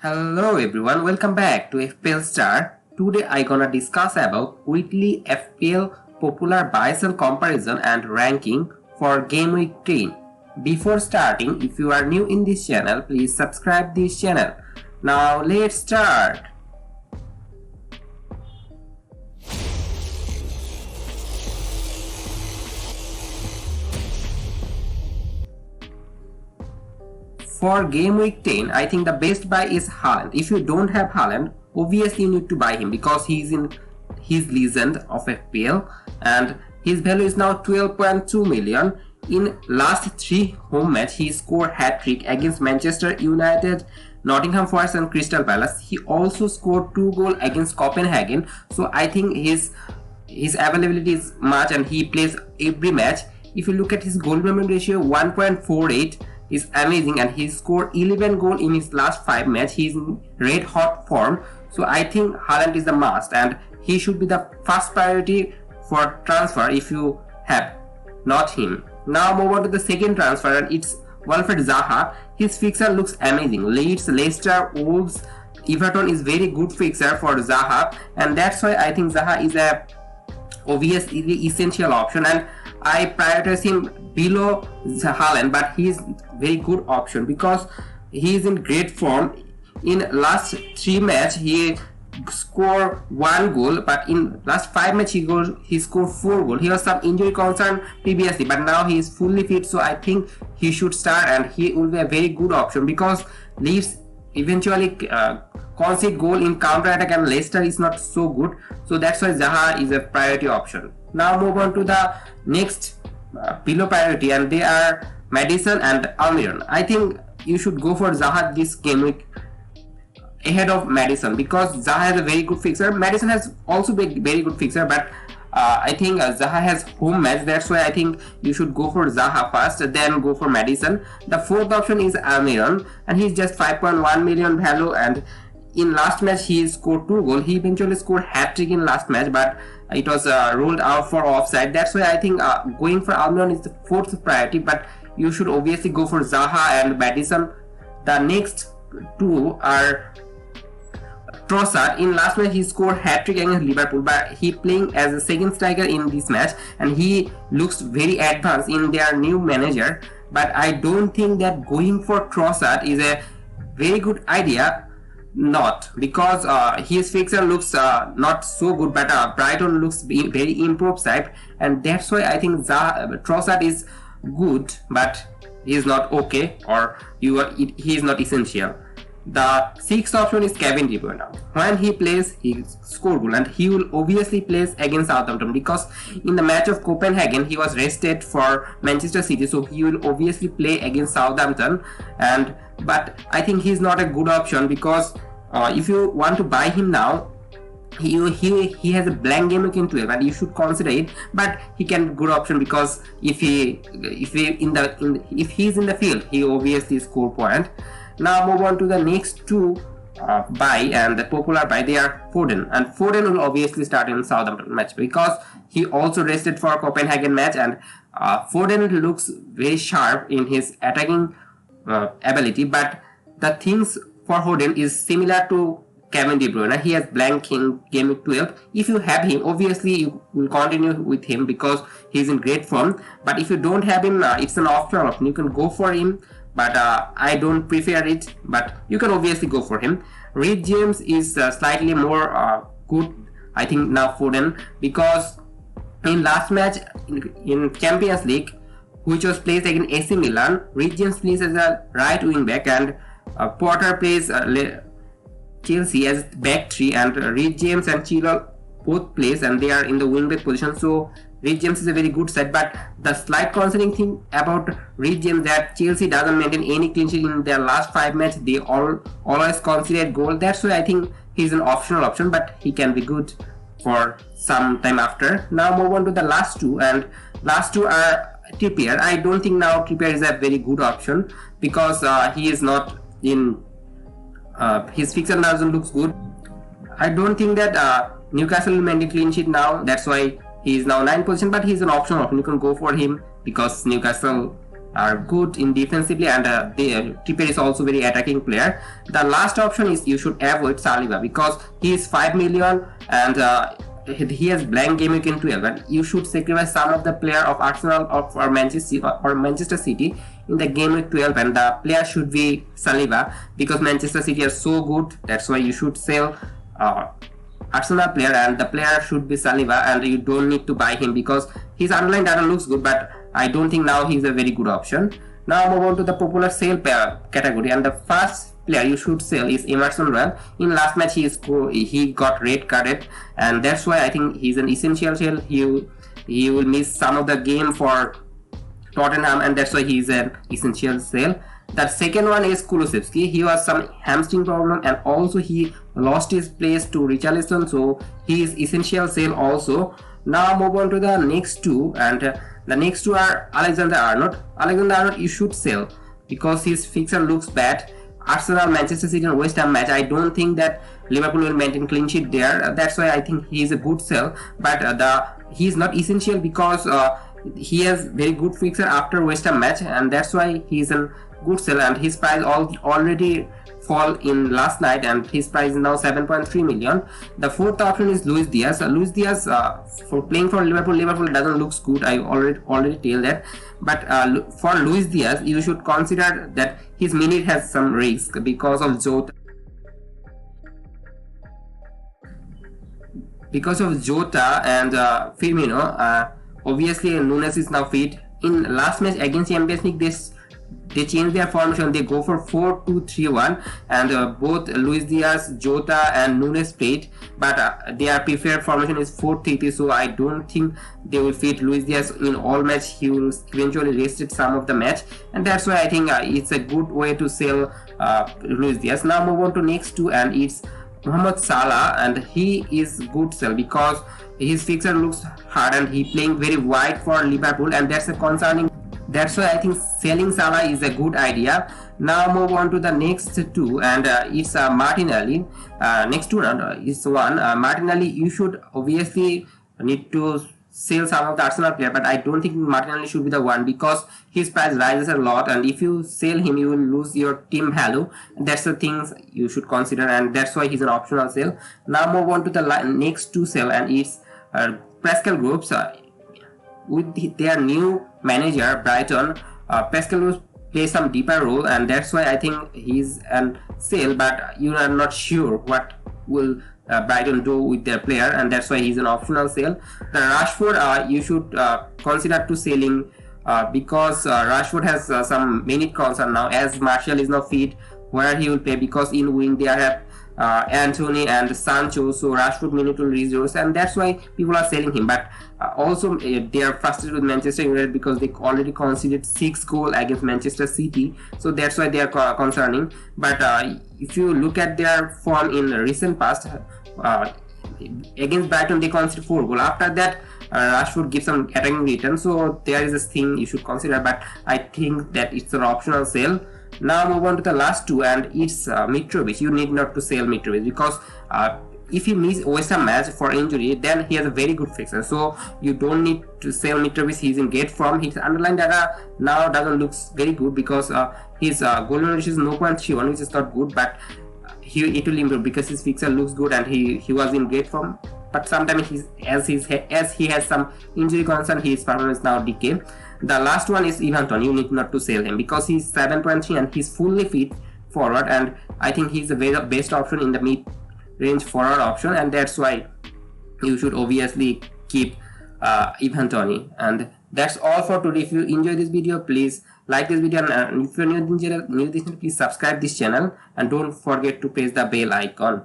Hello everyone, welcome back to FPL STAR. Today I gonna discuss about weekly FPL popular buy sell comparison and ranking for game week 10. Before starting, if you are new in this channel, please subscribe this channel. Now let's start. For game week 10, I think the best buy is Haaland. If you don't have Haaland, obviously you need to buy him because he's in his legend of FPL and his value is now 12.2 million. In last 3 home match, he scored hat-trick against Manchester United, Nottingham Forest and Crystal Palace. He also scored 2 goals against Copenhagen. So I think his availability is much and he plays every match. If you look at his goal minimum ratio, 1.48 is amazing, and he scored 11 goals in his last 5 matches. He's in red hot form, so I think Haaland is a must and he should be the first priority for transfer if you have not him. Now move on to the second transfer, and it's Wilfried Zaha. His fixture looks amazing. Leeds, Leicester, Wolves, Everton is very good fixture for Zaha, and that's why I think Zaha is a obviously essential option, and I prioritize him below Haaland, but he is very good option because he is in great form. In last 3 matches he scored 1 goal, but in last 5 matches he scored 4 goals. He was some injury concern previously, but now he is fully fit, so I think he should start and he will be a very good option because Leeds eventually concede goal in counter attack and Leicester is not so good, so that's why Zaha is a priority option. Now move on to the next below priority, and they are Madison and Almiron. I think you should go for Zaha this game week ahead of Madison because Zaha has a very good fixture. Madison has also been very good fixture, but I think Zaha has home match. That's why I think you should go for Zaha first, then go for Madison. The fourth option is Almiron, and he's just 5.1 million value, and in last match he scored 2 goals. He eventually scored hat-trick in last match, but it was ruled out for offside. That's why I think going for Almiron is the fourth priority, but you should obviously go for Zaha and Madison. The next 2 are Trossard. In last match he scored hat-trick against Liverpool, but he playing as a second striker in this match and he looks very advanced in their new manager, but I don't think that going for Trossard is a very good idea. Not because his fixture looks not so good, but Brighton looks very improved side, and that's why I think Trossard is good, but he is not okay, or he is not essential. The sixth option is Kevin De Bruyne. When he plays, he scores goal, and he will obviously play against Southampton because in the match of Copenhagen he was rested for Manchester City, so he will obviously play against Southampton. But I think he's not a good option because if you want to buy him now, he has a blank game week in 12 and you should consider it, but he can be good option because if he's in the field he obviously score point. Now move on to the next 2 buy, and the popular buy, they are Foden, and Foden will obviously start in Southampton match because he also rested for Copenhagen match, and Foden looks very sharp in his attacking ability, but the things for Foden is similar to Kevin De Bruyne. He has blank in game week 12. If you have him, obviously you will continue with him because he's in great form, but if you don't have him, it's an option. You can go for him, but I don't prefer it, but you can obviously go for him. Reece James is slightly more good, I think, now Foden, because in last match in Champions League, which was played against AC Milan, Reece James plays as a right wing back, and Potter plays Chelsea as back 3, and Reece James and Chilwell both plays and they are in the wing back position, so Reece James is a very good side. But the slight concerning thing about Reece James that Chelsea doesn't maintain any clean sheet in their last 5 matches. They always conceded goal. That's why I think he's an optional option, but he can be good for some time after. Now move on to the last 2, and last 2 are Trippier. I don't think now Trippier is a very good option because he is not in his fixture doesn't look good. I don't think that Newcastle will maintain clean sheet now. That's why he is now 9th position, but he's an optional option. You can go for him because Newcastle are good in defensively, and Trippier is also very attacking player. The last option is you should avoid Saliba because he is 5 million and he has blank game week in 12, and you should sacrifice some of the player of Arsenal or Manchester City in the game week 12, and the player should be Saliba because Manchester City are so good. That's why you should sell Arsenal player, and the player should be Saliba, and you don't need to buy him because his underlying data looks good, but I don't think now he's a very good option. Now move on to the popular sale category, and the first player you should sell is Emerson Royal. In last match he got red carded, and that's why I think he's an essential sale. He will miss some of the game for Tottenham, and that's why he's an essential sale. The second one is Kulusevski. He was some hamstring problem, and also he lost his place to Richarlison, so he is essential sale also. Now move on to the next two, and the next two are Alexander Arnold. Alexander Arnold you should sell because his fixture looks bad. Arsenal, Manchester City and West Ham match, I don't think that Liverpool will maintain clean sheet there. That's why I think he is a good sell, but he is not essential because he has very good fixture after West Ham match, and that's why he is a good sell, and his price already fall in last night, and his price is now 7.3 million. The fourth option is Luis Diaz. Luis Diaz for playing for Liverpool doesn't look good. I already tell that, but for Luis Diaz you should consider that his minute has some risk because of Jota. And Firmino, obviously Nunes is now fit. In last match against Champions League, they change their formation. They go for 4-2-3-1, and both Luis Diaz, Jota and Nunes played, but their preferred formation is 4-3-3, so I don't think they will fit Luis Diaz in all match. He will eventually rested some of the match, and that's why I think it's a good way to sell Luis Diaz. Now move on to next two, and it's Mohamed Salah, and he is good sell because his fixture looks hard and he playing very wide for Liverpool, and that's a concerning. That's why I think selling Salah is a good idea. Now move on to the next two, and it's Martinelli. Next two is one Martinelli. You should obviously need to sell some of the Arsenal player, but I don't think Martinelli should be the one because his price rises a lot, and if you sell him you will lose your team value. That's the things you should consider, and that's why he's an optional sale. Now move on to the next two sell, and it's Pascal Gross. With their new manager Brighton, Pascal Gross plays some deeper role, and that's why I think he's an sale, but you are not sure what will Brighton do with their player, and that's why he's an optional sale. The Rashford you should consider to selling because Rashford has some minute concern now, as Martial is now fit where he will play, because in wing they have Anthony and Sancho, so Rashford minute will reduce, and that's why people are selling him. But also they are frustrated with Manchester United because they already conceded 6 goals against Manchester City, so that's why they are concerning. But if you look at their form in recent past, against Brighton they conceded 4 goals. After that Rashford gives some attacking return, so there is this thing you should consider, but I think that it's an optional sale. Now move on to the last two, and it's Mitrovic. You need not to sell Mitrovic because if he misses West Ham match for injury, then he has a very good fixture, so you don't need to sell Mitrovic. He's in great form. His underlying data now doesn't look very good because his goal ratio is 0.31, which is not good, but it will improve because his fixture looks good and he was in great form. But sometimes as he has some injury concern, his performance now decay. The last one is Ivan Toney. You need not to sell him because he's 7.3 and he's fully fit forward, and I think he's the best option in the mid-range forward option, and that's why you should obviously keep Ivan Toney. And that's all for today. If you enjoy this video, please like this video, and if you're new to this channel, please subscribe this channel and don't forget to press the bell icon.